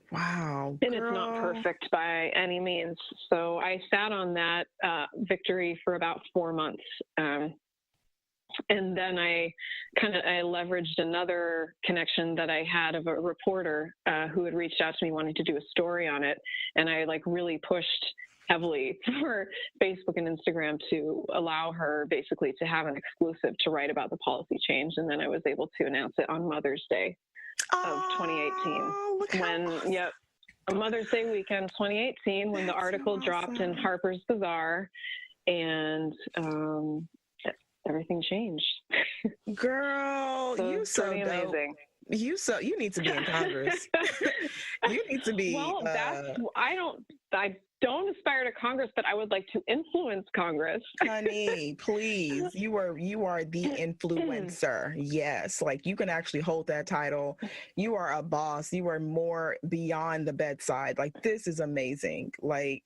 Wow. And it's not perfect by any means. So I sat on that victory for about 4 months. And then I leveraged another connection that I had of a reporter who had reached out to me wanting to do a story on it. And I really pushed heavily for Facebook and Instagram to allow her basically to have an exclusive to write about the policy change. And then I was able to announce it on Mother's Day of 2018. Mother's Day weekend 2018, when the article dropped in Harper's Bazaar, and everything changed. Girl, so you so dope. amazing. You need to be in Congress. You need to be Well, I don't aspire to Congress, but I would like to influence Congress. honey, please. You are the influencer. Yes, like you can actually hold that title. You are a boss. You are more beyond the bedside. Like this is amazing. Like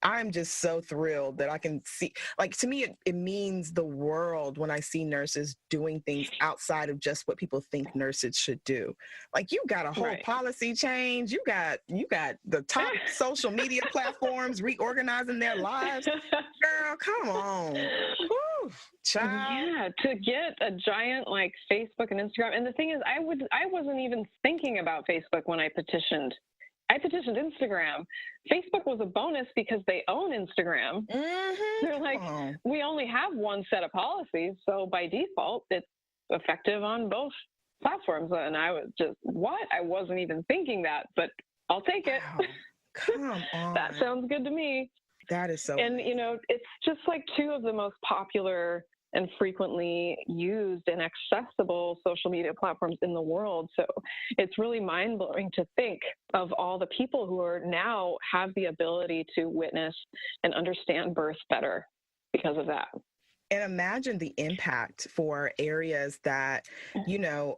I'm just so thrilled that I can see, like, to me, it means the world when I see nurses doing things outside of just what people think nurses should do. Like, you got a whole Right. policy change. You got the top social media platforms reorganizing their lives. Girl, come on. Whew, child. Yeah, to get a giant like Facebook and Instagram. And the thing is, I wasn't even thinking about Facebook when I petitioned. I petitioned Instagram. Facebook was a bonus because they own Instagram. Mm-hmm. They're like, we only have one set of policies, so by default, it's effective on both platforms. And I was just, what? I wasn't even thinking that, but I'll take it. Wow. Come on. That sounds good to me. That is so And, amazing. it's just like two of the most popular and frequently used and accessible social media platforms in the world. So it's really mind-blowing to think of all the people who are now have the ability to witness and understand birth better because of that. And imagine the impact for areas that,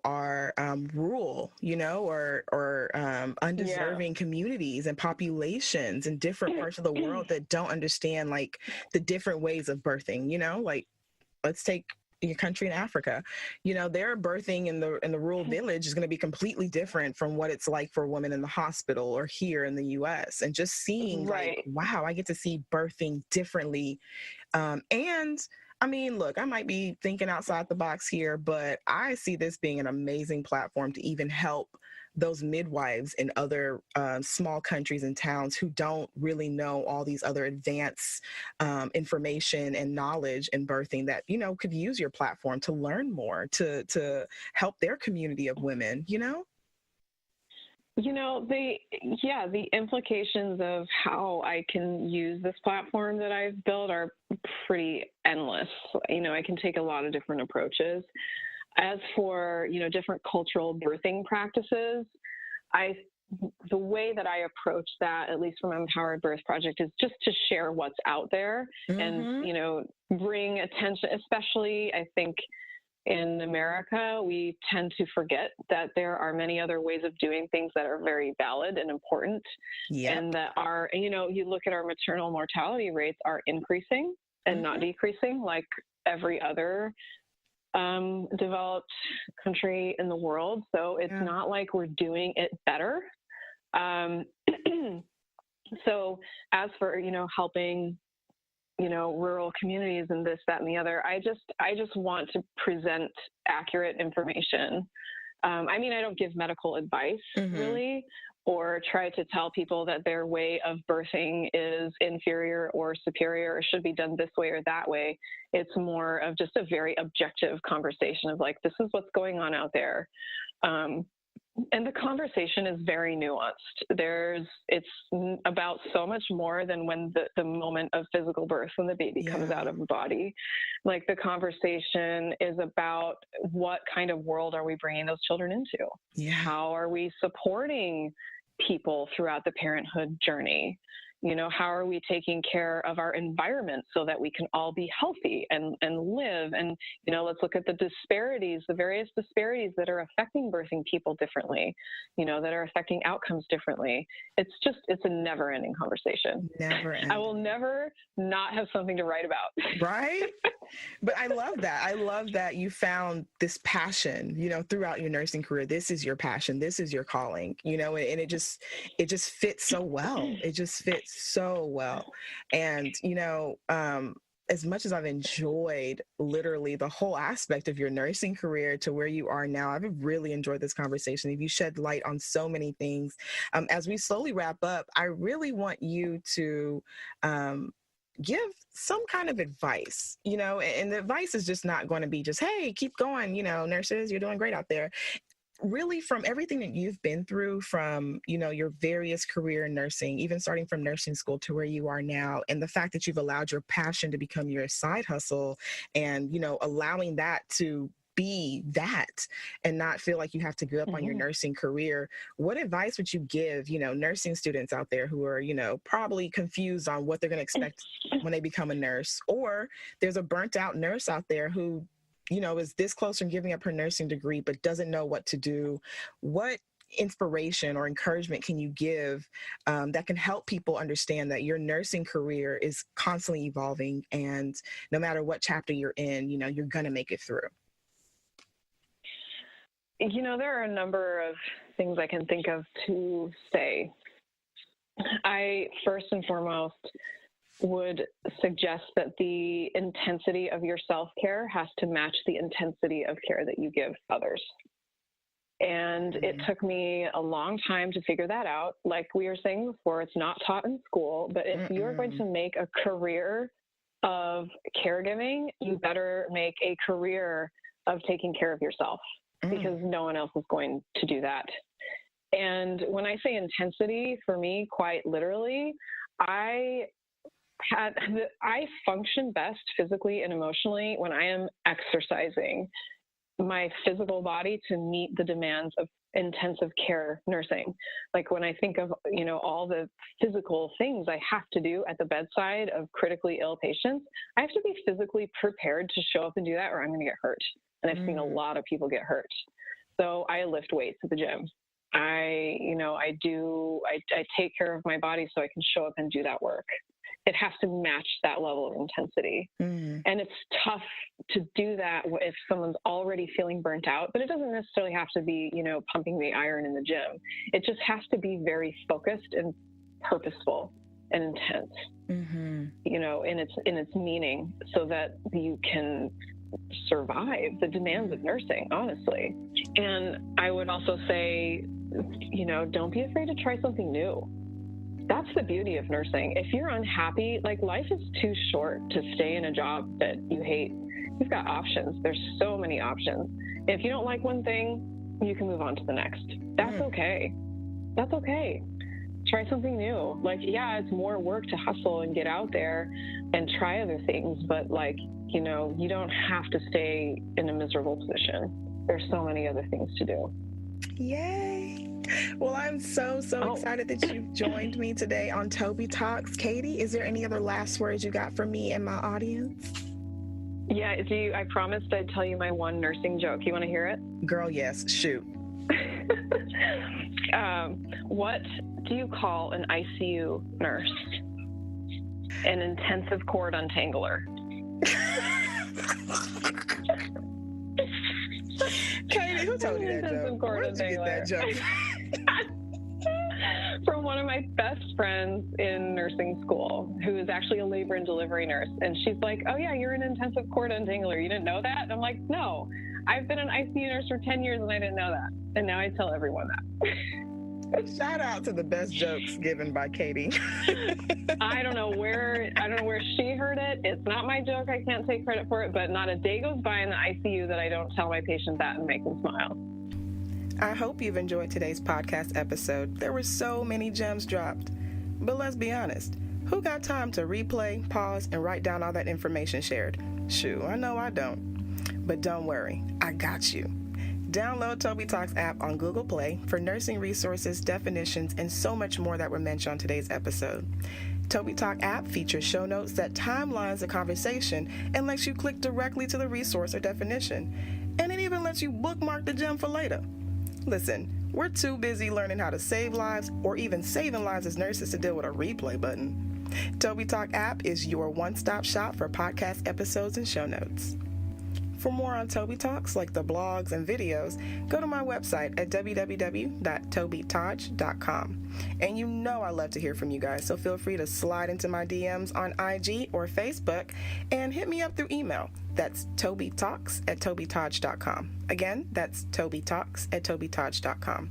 are rural, or undeserving communities and populations in different parts of the world that don't understand like the different ways of birthing, like let's take your country in Africa. Their birthing in the rural village is going to be completely different from what it's like for women in the hospital or here in the US. And just seeing like, wow, I get to see birthing differently. And I mean, look, I might be thinking outside the box here, but I see this being an amazing platform to even help those midwives in other small countries and towns who don't really know all these other advanced information and knowledge in birthing that, could use your platform to learn more, to help their community of women, the implications of how I can use this platform that I've built are pretty endless. I can take a lot of different approaches. As for, different cultural birthing practices, the way that I approach that, at least from Empowered Birth Project, is just to share what's out there and, bring attention, especially I think in America, we tend to forget that there are many other ways of doing things that are very valid and important. Yep. And that are, you look at our maternal mortality rates are increasing and not decreasing like every other developed country in the world. So it's not like we're doing it better. So as for, helping, rural communities and this, that, and the other, I just want to present accurate information. I mean, I don't give medical advice really, or try to tell people that their way of birthing is inferior or superior or should be done this way or that way. It's more of just a very objective conversation of like, this is what's going on out there. And the conversation is very nuanced. It's about so much more than when the moment of physical birth, when the baby comes out of the body. Like the conversation is about what kind of world are we bringing those children into? Yeah. How are we supporting people throughout the parenthood journey? How are we taking care of our environment so that we can all be healthy and live? And, let's look at the disparities, the various disparities that are affecting birthing people differently, that are affecting outcomes differently. It's a never ending conversation. Never ending. I will never not have something to write about. Right? But I love that. I love that you found this passion, throughout your nursing career. This is your passion. This is your calling, and it just fits so well. It just fits so well. And, as much as I've enjoyed literally the whole aspect of your nursing career to where you are now, I've really enjoyed this conversation. You shed light on so many things. As we slowly wrap up, I really want you to give some kind of advice, and the advice is just not going to be just, hey, keep going, nurses, you're doing great out there. Really, from everything that you've been through, from, your various career in nursing, even starting from nursing school to where you are now, and the fact that you've allowed your passion to become your side hustle and, allowing that to be that and not feel like you have to give up on your nursing career. What advice would you give, nursing students out there who are, probably confused on what they're going to expect when they become a nurse? Or there's a burnt out nurse out there who, is this close from giving up her nursing degree, but doesn't know what to do. What inspiration or encouragement can you give that can help people understand that your nursing career is constantly evolving, and no matter what chapter you're in, you're going to make it through? There are a number of things I can think of to say. I first and foremost would suggest that the intensity of your self-care has to match the intensity of care that you give others. And it took me a long time to figure that out. Like we were saying before, it's not taught in school, but if you're going to make a career of caregiving, you better make a career of taking care of yourself, because no one else is going to do that. And when I say intensity, for me, quite literally, I function best physically and emotionally when I am exercising my physical body to meet the demands of intensive care nursing. Like when I think of, all the physical things I have to do at the bedside of critically ill patients, I have to be physically prepared to show up and do that, or I'm going to get hurt. And I've seen a lot of people get hurt. So I lift weights at the gym. I take care of my body so I can show up and do that work. It has to match that level of intensity. And it's tough to do that if someone's already feeling burnt out, but it doesn't necessarily have to be, pumping the iron in the gym. It just has to be very focused and purposeful and intense, in its meaning, so that you can survive the demands of nursing, honestly. And I would also say, don't be afraid to try something new. That's the beauty of nursing. If you're unhappy, life is too short to stay in a job that you hate. You've got options. There's so many options. If you don't like one thing, you can move on to the next. That's okay. That's okay. Try something new. It's more work to hustle and get out there and try other things, but you don't have to stay in a miserable position. There's so many other things to do. Yay. Well, I'm so excited that you've joined me today on Toby Talks. Katie, is there any other last words you got for me and my audience? Yeah, I promised I'd tell you my one nursing joke. You want to hear it? Girl, yes. Shoot. What do you call an ICU nurse? An intensive cord untangler. Katie, who told you that joke? Where did you get that joke? From one of my best friends in nursing school, who is actually a labor and delivery nurse. And she's like, oh yeah, you're an intensive cord untangler. You didn't know that? And I'm like, no, I've been an ICU nurse for 10 years and I didn't know that. And now I tell everyone that. Shout out to the best jokes given by Katie. I don't know where she heard it. It's not my joke. I can't take credit for it, but not a day goes by in the ICU that I don't tell my patient that and make them smile. I hope you've enjoyed today's podcast episode. There were so many gems dropped. But let's be honest, who got time to replay, pause, and write down all that information shared? Shoo, I know I don't. But don't worry, I got you. Download Toby Talks app on Google Play for nursing resources, definitions, and so much more that were mentioned on today's episode. Toby Talk app features show notes that timelines the conversation and lets you click directly to the resource or definition. And it even lets you bookmark the gem for later. Listen, we're too busy learning how to save lives or even saving lives as nurses to deal with a replay button. Toby Talk app is your one-stop shop for podcast episodes and show notes. For more on Toby Talks, like the blogs and videos, go to my website at www.tobytaj.com. And you know I love to hear from you guys, so feel free to slide into my DMs on IG or Facebook and hit me up through email. That's tobytalks@tobytaj.com. Again, that's tobytalks@tobytaj.com.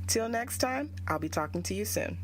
Till next time, I'll be talking to you soon.